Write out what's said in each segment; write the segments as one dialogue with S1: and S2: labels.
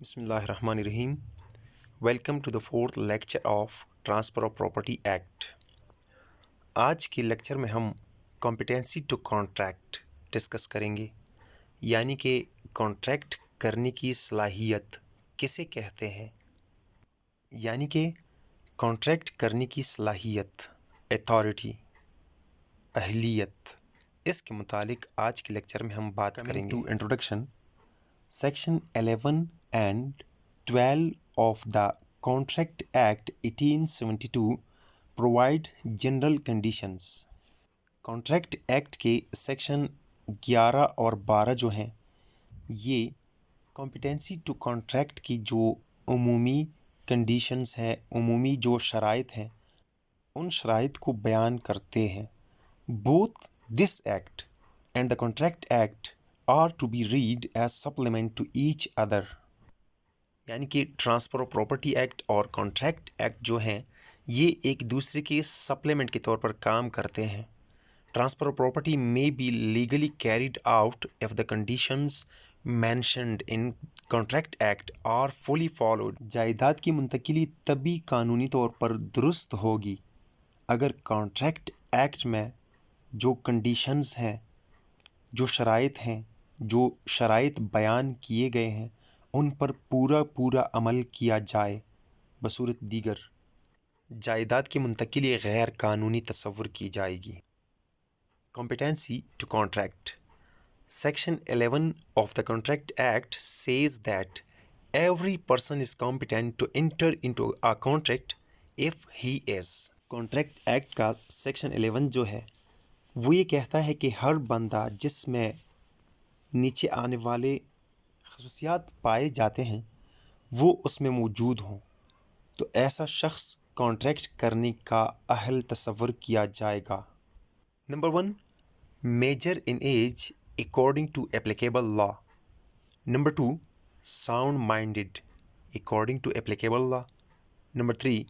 S1: بسم اللہ الرحمن الرحیم. Welcome to the fourth lecture of transfer of property act. آج کے لیکچر میں ہم کمپیٹنسی ٹو کانٹریکٹ ڈسکس کریں گے، یعنی کہ کانٹریکٹ کرنے کی صلاحیت کسے کہتے ہیں. یعنی کہ کانٹریکٹ کرنے کی صلاحیت، اتھارٹی، اہلیت، اس کے متعلق آج کے لیکچر میں ہم بات کریں گے. To introduction, section 11 and 12 of the Contract Act 1872 provide general conditions. Contract act کے سیکشن 11 اور 12 جو ہیں یہ کمپیٹنسی ٹو کانٹریکٹ کی جو عمومی کنڈیشنز ہیں، عمومی جو شرائط ہیں، ان شرائط کو بیان کرتے ہیں. Both this act and the Contract Act are to be read as supplement to each other. یعنی کہ ٹرانسفر آف پراپرٹی ایکٹ اور کانٹریکٹ ایکٹ جو ہیں یہ ایک دوسرے کے سپلیمنٹ کے طور پر کام کرتے ہیں. Transfer of property may be legally carried out if the conditions mentioned in contract act are fully followed. جائیداد کی منتقلی تبھی قانونی طور پر درست ہوگی اگر کانٹریکٹ ایکٹ میں جو کنڈیشنز ہیں، جو شرائط ہیں، جو شرائط بیان کیے گئے ہیں ان پر پورا عمل کیا جائے. بصورت دیگر جائیداد کی منتقلی غیر قانونی تصور کی جائے گی. Competency to contract, section 11 of the Contract Act says that every person is competent to enter into a contract if he is. Contract act کا سیکشن 11 جو ہے وہ یہ کہتا ہے کہ ہر بندہ جس میں نیچے آنے والے خصوصیات پائے جاتے ہیں وہ اس میں موجود ہوں تو ایسا شخص کانٹریکٹ کرنے کا اہل تصور کیا جائے گا. Number 1، major in age according to applicable law. Number 2، sound minded according to applicable law. Number 3،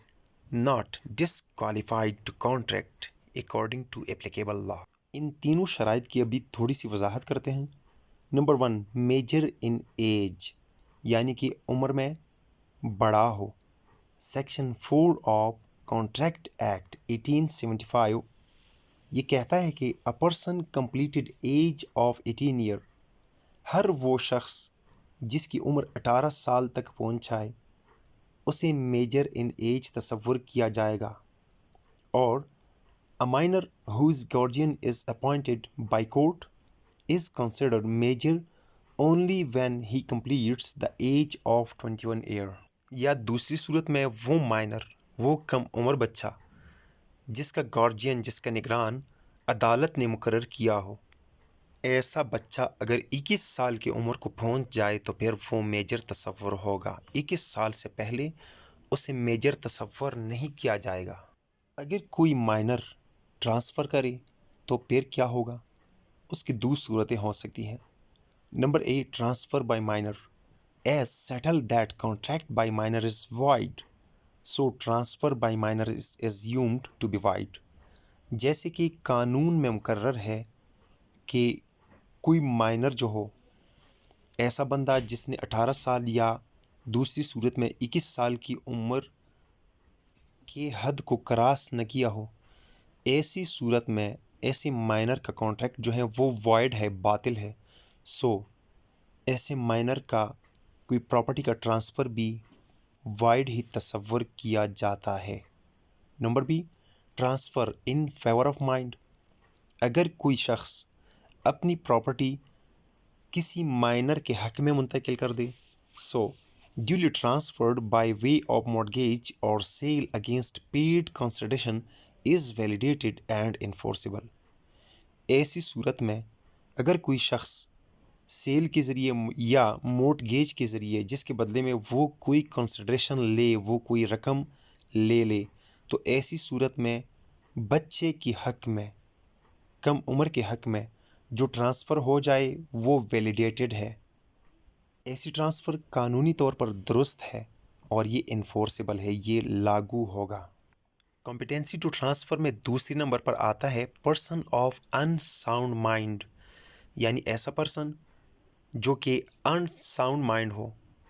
S1: not disqualified to contract according to applicable law. ان تینوں شرائط کی ابھی تھوڑی سی وضاحت کرتے ہیں. نمبر 1، میجر ان ایج یعنی کہ عمر میں بڑا ہو. سیکشن 4 آف کانٹریکٹ ایکٹ 1875 یہ کہتا ہے کہ a person completed age of 18 year, ہر وہ شخص جس کی عمر 18 سال تک پہنچ جائے اسے میجر ان ایج تصور کیا جائے گا. اور a minor whose guardian is appointed by court is considered major only when he completes the age of 21 year. یا دوسری صورت میں وہ مائنر، وہ کم عمر بچہ جس کا گارجین، جس کا نگران عدالت نے مقرر کیا ہو، ایسا بچہ اگر 21 سال کی عمر کو پہنچ جائے تو پھر وہ میجر تصور ہوگا. 21 سال سے پہلے اسے میجر تصور نہیں کیا جائے گا. اگر کوئی مائنر ٹرانسفر کرے تو پھر کیا ہوگا؟ اس کی دو صورتیں ہو سکتی ہیں. Number 8، transfer by minor. As settled that contract by minor is void so transfer by minor is assumed to be void. جیسے کہ قانون میں مقرر ہے کہ کوئی مائنر جو ہو، ایسا بندہ جس نے 18 سال یا دوسری صورت میں 21 سال کی عمر کی حد کو کراس نہ کیا ہو، ایسی صورت میں ایسے مائنر کا کانٹریکٹ جو ہے وہ وائڈ ہے، باطل ہے. سو ایسے مائنر کا کوئی پراپرٹی کا ٹرانسفر بھی وائڈ ہی تصور کیا جاتا ہے. Number be, transfer in favour of mind. اگر کوئی شخص اپنی پراپرٹی کسی مائنر کے حق میں منتقل کر دے، so duly transferred by way of mortgage اور sale against paid consideration is validated and enforceable. ایسی صورت میں اگر کوئی شخص سیل کے ذریعے یا مورگیج کے ذریعے جس کے بدلے میں وہ کوئی کنسیڈریشن لے، وہ کوئی رقم لے تو ایسی صورت میں بچے کے حق میں، کم عمر کے حق میں جو ٹرانسفر ہو جائے وہ ویلیڈیٹڈ ہے. ایسی ٹرانسفر قانونی طور پر درست ہے اور یہ انفورسیبل ہے، یہ لاگو ہوگا. کمپیٹنسی ٹو ٹرانسفر میں دوسری نمبر پر آتا ہے person of in sound mind, یعنی ایسا پرسن جو کہ ان ساؤنڈ مائنڈ ہو،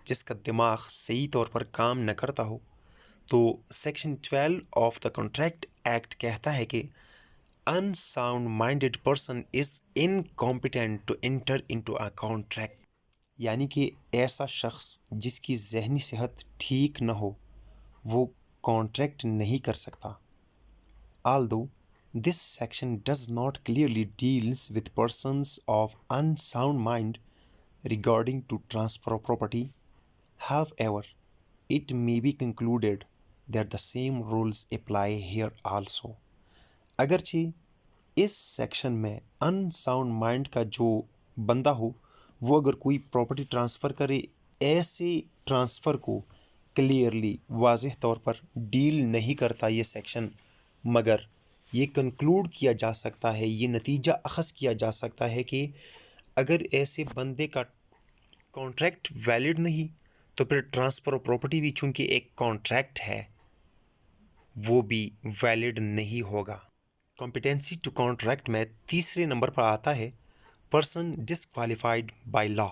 S1: جس کا دماغ صحیح طور پر کام نہ کرتا ہو، تو section 12 of the contract act کہتا ہے کہ unsound minded person is incompetent to enter into a contract، یعنی کہ ایسا شخص جس کی ذہنی صحت ٹھیک نہ ہو وہ کانٹریکٹ نہیں کر سکتا۔ Although this section does not clearly deals with persons of unsound mind regarding to transfer of property, however, it may be concluded that the same rules apply here also۔ اگرچہ اس سیکشن میں ان sound mind کا جو بندہ ہو وہ اگر کوئی property transfer کرے، ایسے ٹرانسفر کو کلیئرلی واضح طور پر ڈیل نہیں کرتا یہ سیکشن، مگر یہ کنکلوڈ کیا جا سکتا ہے، یہ نتیجہ اخذ کیا جا سکتا ہے کہ اگر ایسے بندے کا کانٹریکٹ ویلڈ نہیں تو پھر ٹرانسفر آف پراپرٹی بھی چونکہ ایک کانٹریکٹ ہے وہ بھی ویلڈ نہیں ہوگا۔ کمپیٹنسی ٹو کانٹریکٹ میں تیسرے نمبر پر آتا ہے person disqualified by law,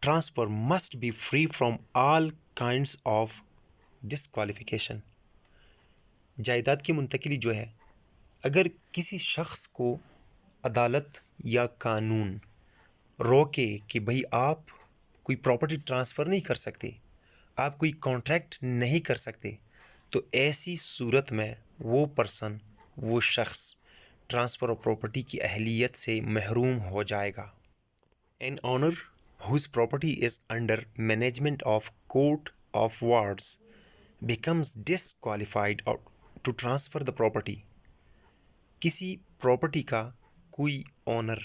S1: transfer must be free from all kinds of disqualification. جائیداد کی منتقلی جو ہے، اگر کسی شخص کو عدالت یا قانون روکے کہ بھئی آپ کوئی پراپرٹی ٹرانسفر نہیں کر سکتے، آپ کوئی کانٹریکٹ نہیں کر سکتے، تو ایسی صورت میں وہ پرسن، وہ شخص ٹرانسفر آف پراپرٹی کی اہلیت سے محروم ہو جائے گا۔ An owner whose property is under management of court of wards becomes disqualified to transfer the property۔ کسی پراپرٹی کا کوئی اونر،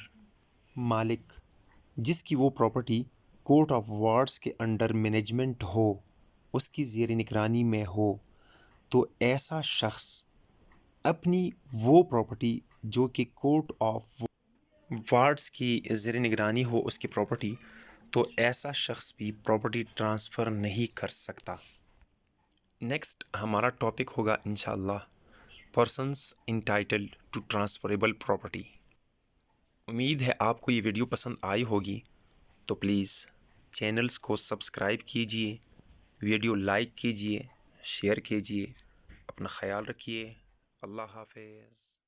S1: مالک، جس کی وہ پراپرٹی کورٹ آف وارڈز کے انڈر مینجمنٹ ہو، اس کی زیر نگرانی میں ہو، تو ایسا شخص اپنی وہ پراپرٹی جو کہ کورٹ آف وارڈز کی زیر نگرانی ہو اس کی پراپرٹی، تو ایسا شخص بھی پراپرٹی ٹرانسفر نہیں کر سکتا۔ نیکسٹ ہمارا ٹاپک ہوگا انشاءاللہ persons entitled to transferable property. امید ہے آپ کو یہ ویڈیو پسند آئی ہوگی، تو پلیز چینلز کو سبسکرائب کیجئے، ویڈیو لائک کیجئے، شیئر کیجئے، اپنا خیال رکھیے۔ اللہ حافظ۔